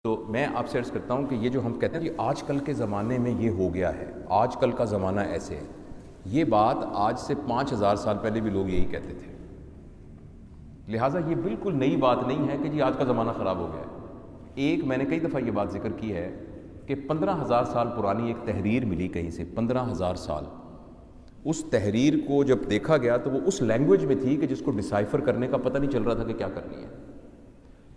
تو میں آپ سے عرض کرتا ہوں کہ یہ جو ہم کہتے ہیں کہ آج کل کے زمانے میں یہ ہو گیا ہے، آج کل کا زمانہ ایسے ہے، یہ بات آج سے 5000 سال پہلے بھی لوگ یہی کہتے تھے. لہٰذا یہ بالکل نئی بات نہیں ہے کہ جی آج کا زمانہ خراب ہو گیا ہے. میں نے کئی دفعہ یہ بات ذکر کی ہے کہ 15,000 سال پرانی ایک تحریر ملی کہیں سے، 15,000 سال. اس تحریر کو جب دیکھا گیا تو وہ اس لینگویج میں تھی کہ جس کو ڈسائفر کرنے کا پتہ نہیں چل رہا تھا کہ کیا کرنی ہے.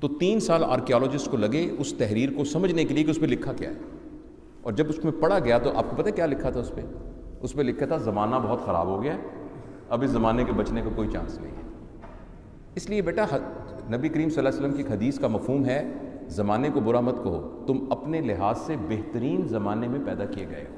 تو 3 سال آرکیالوجسٹ کو لگے اس تحریر کو سمجھنے کے لیے کہ اس میں لکھا کیا ہے. اور جب اس میں پڑھا گیا تو آپ کو پتہ کیا لکھا تھا اس پہ لکھا تھا زمانہ بہت خراب ہو گیا ہے، اب اس زمانے کے بچنے کا کوئی چانس نہیں ہے. اس لیے بیٹا نبی کریم صلی اللہ علیہ وسلم کی حدیث کا مفہوم ہے زمانے کو برا مت کہو، تم اپنے لحاظ سے بہترین زمانے میں پیدا کیے گئے ہو.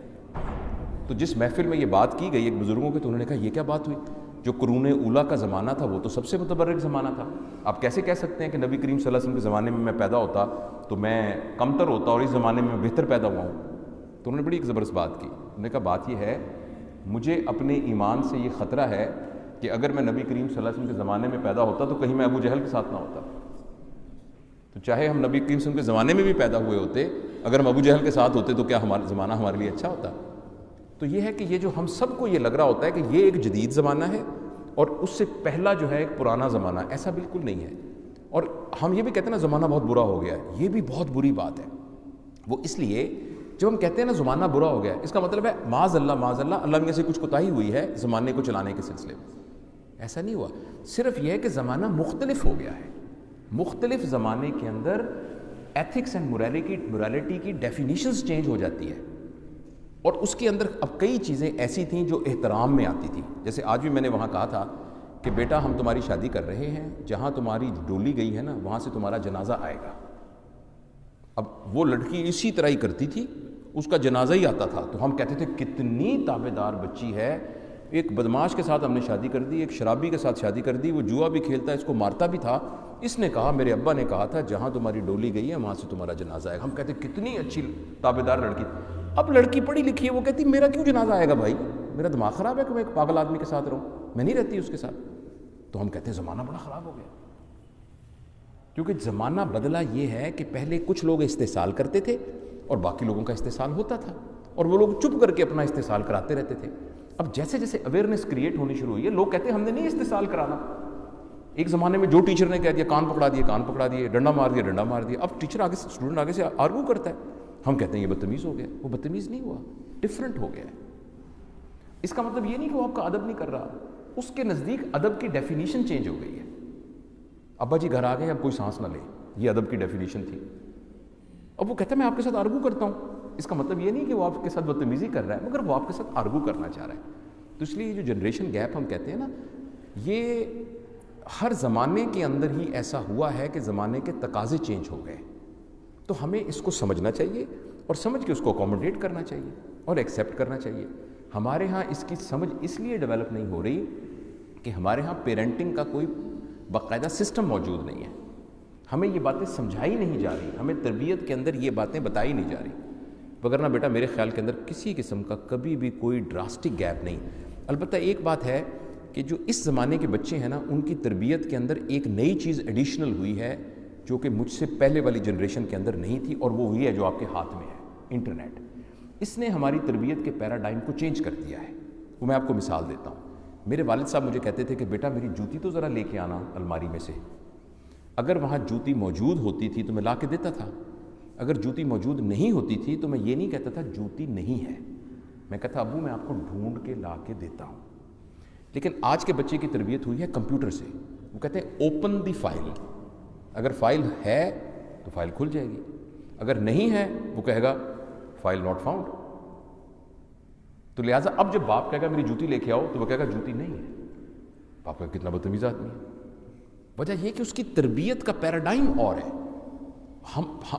تو جس محفل میں یہ بات کی گئی ایک بزرگوں کے، تو انہوں نے کہا یہ کیا بات ہوئی، جو قرون اولیٰ کا زمانہ تھا وہ تو سب سے متبرک زمانہ تھا. آپ کیسے کہہ سکتے ہیں کہ نبی کریم صلی اللہ علیہ وسلم کے زمانے میں پیدا ہوتا تو میں کمتر ہوتا اور اس زمانے میں بہتر پیدا ہوا ہوں. تو انہوں نے بڑی ایک زبردست بات کی. انہوں نے کہا بات یہ ہے مجھے اپنے ایمان سے یہ خطرہ ہے کہ اگر میں نبی کریم صلی اللہ علیہ وسلم کے زمانے میں پیدا ہوتا تو کہیں میں ابو جہل کے ساتھ نہ ہوتا. تو چاہے ہم نبی کریم صلی اللہ علیہ وسلم کے زمانے میں بھی پیدا ہوئے ہوتے، اگر ہم ابو جہل کے ساتھ ہوتے تو کیا ہمارا زمانہ ہمارے لیے اچھا ہوتا. تو یہ ہے کہ یہ جو ہم سب کو یہ لگ رہا ہوتا ہے کہ یہ ایک جدید زمانہ ہے اور اس سے پہلا جو ہے ایک پرانا زمانہ، ایسا بالکل نہیں ہے. اور ہم یہ بھی کہتے ہیں نا زمانہ بہت برا ہو گیا ہے، یہ بھی بہت بری بات ہے. وہ اس لیے جب ہم کہتے ہیں نا زمانہ برا ہو گیا ہے، اس کا مطلب ہے معاذ اللہ اللہ میں سے کچھ کوتاہی ہوئی ہے زمانے کو چلانے کے سلسلے میں. ایسا نہیں ہوا، صرف یہ ہے کہ زمانہ مختلف ہو گیا ہے. مختلف زمانے کے اندر ایتھکس اینڈ مورالٹی کی ڈیفینیشنز چینج ہو جاتی ہے. اور اس کے اندر اب کئی چیزیں ایسی تھیں جو احترام میں آتی تھی. جیسے آج بھی میں نے وہاں کہا تھا کہ بیٹا ہم تمہاری شادی کر رہے ہیں، جہاں تمہاری ڈولی گئی ہے نا وہاں سے تمہارا جنازہ آئے گا. اب وہ لڑکی اسی طرح ہی کرتی تھی، اس کا جنازہ ہی آتا تھا. تو ہم کہتے تھے کتنی تابع دار بچی ہے، ایک بدماش کے ساتھ ہم نے شادی کر دی، ایک شرابی کے ساتھ شادی کر دی، وہ جوا بھی کھیلتا ہے، اس کو مارتا بھی تھا. اس نے کہا میرے ابا نے کہا تھا جہاں تمہاری ڈولی گئی ہے وہاں سے تمہارا جنازہ آئے گا. ہم کہتے کتنی اچھی تابع دار لڑکی. اب لڑکی پڑھی لکھی ہے، وہ کہتی میرا کیوں جنازہ آئے گا بھائی، میرا دماغ خراب ہے کہ میں ایک پاگل آدمی کے ساتھ رہوں، میں نہیں رہتی اس کے ساتھ. تو ہم کہتے ہیں زمانہ بڑا خراب ہو گیا. کیونکہ زمانہ بدلا یہ ہے کہ پہلے کچھ لوگ استحصال کرتے تھے اور باقی لوگوں کا استحصال ہوتا تھا، اور وہ لوگ چپ کر کے اپنا استحصال کراتے رہتے تھے. اب جیسے جیسے اویئرنیس کریٹ ہونی شروع ہوئی ہے، لوگ کہتے ہیں ہم نے نہیں استحصال کرانا. ایک زمانے میں جو ٹیچر نے کہہ دیا کان پکڑا دیے، ڈنڈا مار دیا. اب ٹیچر آگے اسٹوڈنٹ آگے سے آرگو کرتا ہے، ہم کہتے ہیں یہ بدتمیز ہو گیا. وہ بدتمیز نہیں ہوا، ڈفرینٹ ہو گیا ہے. اس کا مطلب یہ نہیں کہ وہ آپ کا ادب نہیں کر رہا، اس کے نزدیک ادب کی ڈیفینیشن چینج ہو گئی ہے. ابا جی گھر آ گئے، اب کوئی سانس نہ لے، یہ ادب کی ڈیفینیشن تھی. اب وہ کہتا ہے میں آپ کے ساتھ آرگو کرتا ہوں. اس کا مطلب یہ نہیں کہ وہ آپ کے ساتھ بدتمیزی کر رہا ہے، مگر وہ آپ کے ساتھ آرگو کرنا چاہ رہا ہے. تو اس لیے یہ جو جنریشن گیپ ہم کہتے ہیں نا، یہ ہر زمانے کے اندر ہی ایسا ہوا ہے کہ زمانے کے تقاضے چینج ہو گئے. تو ہمیں اس کو سمجھنا چاہیے اور سمجھ کے اس کو اکوموڈیٹ کرنا چاہیے اور ایکسیپٹ کرنا چاہیے. ہمارے ہاں اس کی سمجھ اس لیے ڈیولپ نہیں ہو رہی کہ ہمارے ہاں پیرنٹنگ کا کوئی باقاعدہ سسٹم موجود نہیں ہے. ہمیں یہ باتیں سمجھائی نہیں جا رہی، ہمیں تربیت کے اندر یہ باتیں بتائی نہیں جا رہی. وگرنہ بیٹا میرے خیال کے اندر کسی قسم کا کبھی بھی کوئی ڈراسٹک گیپ نہیں. البتہ ایک بات ہے کہ جو اس زمانے کے بچے ہیں نا، ان کی تربیت کے اندر ایک نئی چیز ایڈیشنل ہوئی ہے جو کہ مجھ سے پہلے والی جنریشن کے اندر نہیں تھی، اور وہ ہوئی ہے جو آپ کے ہاتھ میں ہے، انٹرنیٹ. اس نے ہماری تربیت کے پیراڈائم کو چینج کر دیا ہے. وہ میں آپ کو مثال دیتا ہوں. میرے والد صاحب مجھے کہتے تھے کہ بیٹا میری جوتی تو ذرا لے کے آنا الماری میں سے. اگر وہاں جوتی موجود ہوتی تھی تو میں لا کے دیتا تھا، اگر جوتی موجود نہیں ہوتی تھی تو میں یہ نہیں کہتا تھا جوتی نہیں ہے، میں کہتا ابو میں آپ کو ڈھونڈ کے لا کے دیتا ہوں. لیکن آج کے بچے کی تربیت ہوئی ہے کمپیوٹر سے. وہ کہتے ہیں اوپن دی فائل، اگر فائل ہے تو فائل کھل جائے گی، اگر نہیں ہے وہ کہے گا فائل ناٹ فاؤنڈ. تو لہٰذا اب جب باپ کہے گا میری جوتی لے کے آؤ تو وہ کہے گا جوتی نہیں ہے. باپ کا کتنا بدتمیز آدمی ہے. وجہ یہ کہ اس کی تربیت کا پیراڈائم اور ہے.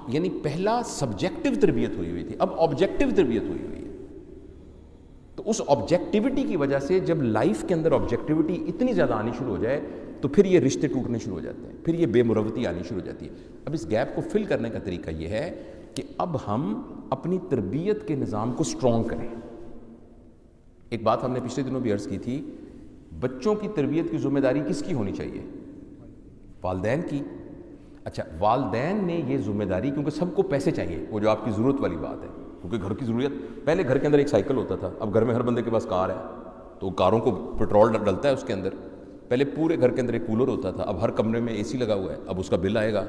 یعنی پہلا سبجیکٹو تربیت ہوئی تھی، اب آبجیکٹو تربیت ہوئی ہے. تو اس آبجیکٹیوٹی کی وجہ سے جب لائف کے اندر آبجیکٹیوٹی اتنی زیادہ آنی شروع ہو جائے تو پھر یہ رشتے ٹوٹنے شروع ہو جاتے ہیں، پھر یہ بے مروتی آنی شروع ہو جاتی ہے. اب اس گیپ کو فل کرنے کا طریقہ یہ ہے کہ اب ہم اپنی تربیت کے نظام کو سٹرونگ کریں. ایک بات ہم نے پچھلے دنوں بھی عرض کی تھی، بچوں کی تربیت کی ذمہ داری کس کی ہونی چاہیے؟ والدین کی. اچھا، والدین نے یہ ذمہ داری، کیونکہ سب کو پیسے چاہیے، وہ جو آپ کی ضرورت والی بات ہے، کیونکہ گھر کی ضروریت، پہلے گھر کے اندر ایک سائیکل ہوتا تھا، اب گھر میں ہر بندے کے پاس کار ہے، تو کاروں کو پیٹرول ڈلتا ہے اس کے اندر. پہلے پورے گھر کے اندر ایک کولر ہوتا تھا، اب ہر کمرے میں اے سی لگا ہوا ہے، اب اس کا بل آئے گا.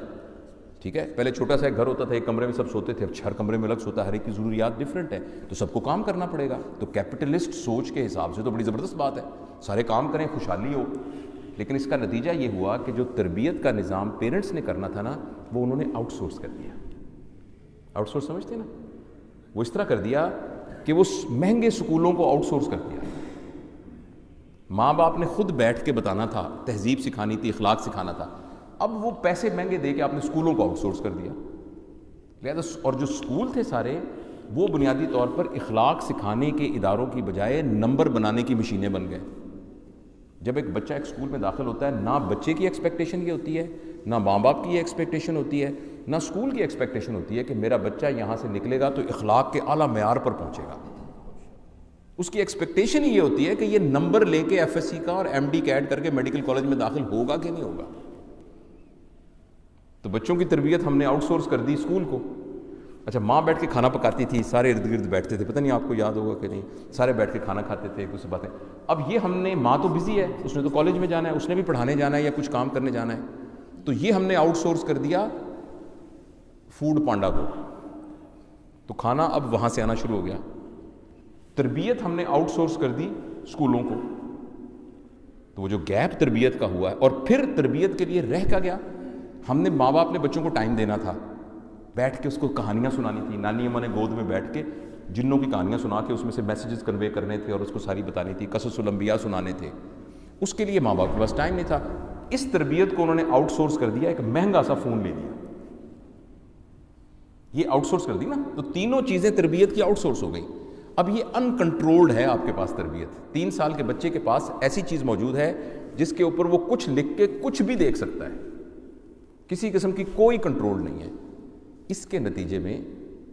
ٹھیک ہے، پہلے چھوٹا سا ایک گھر ہوتا تھا، ایک کمرے میں سب سوتے تھے، اب ہر کمرے میں الگ سوتا ہے، ہر ایک کی ضروریات ڈفرینٹ ہے، تو سب کو کام کرنا پڑے گا. تو کیپٹلسٹ سوچ کے حساب سے تو بڑی زبردست بات ہے، سارے کام کریں، خوشحالی ہو. لیکن اس کا نتیجہ یہ ہوا کہ جو تربیت کا نظام پیرنٹس نے کرنا تھا نا، وہ انہوں نے آؤٹ سورس کر دیا. آؤٹ سورس سمجھتے ہیں نا؟ وہ اس طرح کر دیا کہ وہ مہنگے اسکولوں کو آؤٹ سورس کر دیا. ماں باپ نے خود بیٹھ کے بتانا تھا، تہذیب سکھانی تھی، اخلاق سکھانا تھا، اب وہ پیسے مہنگے دے کے آپ نے اسکولوں کو آؤٹ سورس کر دیا. لہٰذا اور جو اسکول تھے سارے، وہ بنیادی طور پر اخلاق سکھانے کے اداروں کی بجائے نمبر بنانے کی مشینیں بن گئے. جب ایک بچہ ایک اسکول میں داخل ہوتا ہے، نہ بچے کی ایکسپیکٹیشن یہ ہوتی ہے، نہ ماں باپ کی یہ ایکسپیکٹیشن ہوتی ہے، نہ اسکول کی ایکسپیکٹیشن ہوتی ہے کہ میرا بچہ یہاں سے نکلے گا تو اخلاق کے اعلیٰ معیار پر پہنچے گا. اس کی ایکسپیکٹیشن ہی یہ ہوتی ہے کہ یہ نمبر لے کے ایف ایس سی کا اور ایم ڈی کا ایڈ کر کے میڈیکل کالج میں داخل ہوگا کہ نہیں ہوگا. تو بچوں کی تربیت ہم نے آؤٹ سورس کر دی اسکول کو. اچھا، ماں بیٹھ کے کھانا پکاتی تھی، سارے ارد گرد بیٹھتے تھے، پتہ نہیں آپ کو یاد ہوگا کہ نہیں، سارے بیٹھ کے کھانا کھاتے تھے، کچھ باتیں. اب یہ ہم نے، ماں تو بزی ہے، اس نے تو کالج میں جانا ہے، اس نے بھی پڑھانے جانا ہے یا کچھ کام کرنے جانا ہے، تو یہ ہم نے آؤٹ سورس کر دیا فوڈ پانڈا کو. تو کھانا اب وہاں سے آنا شروع ہو گیا. تربیت ہم نے آؤٹ سورس کر دی اسکولوں کو. تو وہ جو گیپ تربیت کا ہوا ہے، اور پھر تربیت کے لیے رہ کا گیا. ہم نے، ماں باپ نے بچوں کو ٹائم دینا تھا، بیٹھ کے اس کو کہانیاں سنانی تھی، نانی اماں نے گود میں بیٹھ کے جنوں کی کہانیاں سنا کے اس میں سے میسیجز کنوے کرنے تھے اور اس کو ساری بتانی تھی، قصص الانبیاء سنانے تھے. اس کے لیے ماں باپ کے پاس ٹائم نہیں تھا. اس تربیت کو انہوں نے آؤٹ سورس کر دیا، ایک مہنگا سا فون لے دیا، یہ آؤٹ سورس کر دی نا. تو تینوں چیزیں تربیت کی آؤٹ سورس ہو گئی. اب یہ ان کنٹرولڈ ہے آپ کے پاس تربیت. 3 سال کے بچے کے پاس ایسی چیز موجود ہے جس کے اوپر وہ کچھ لکھ کے کچھ بھی دیکھ سکتا ہے، کسی قسم کی کوئی کنٹرول نہیں ہے. اس کے نتیجے میں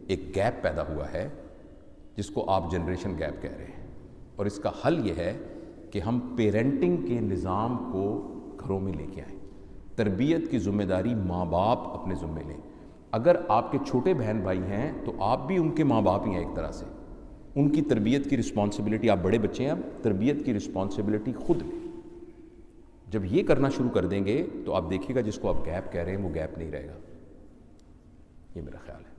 ایک گیپ پیدا ہوا ہے جس کو آپ جنریشن گیپ کہہ رہے ہیں. اور اس کا حل یہ ہے کہ ہم پیرنٹنگ کے نظام کو گھروں میں لے کے آئیں. تربیت کی ذمہ داری ماں باپ اپنے ذمہ لیں. اگر آپ کے چھوٹے بہن بھائی ہیں تو آپ بھی ان کے ماں باپ ہی ہیں ایک طرح سے. ان کی تربیت کی رسپانسبلٹی، آپ بڑے بچے ہیں، اب تربیت کی رسپانسبلٹی خود لیں. جب یہ کرنا شروع کر دیں گے تو آپ دیکھیے گا جس کو آپ گیپ کہہ رہے ہیں وہ گیپ نہیں رہے گا. یہ میرا خیال ہے.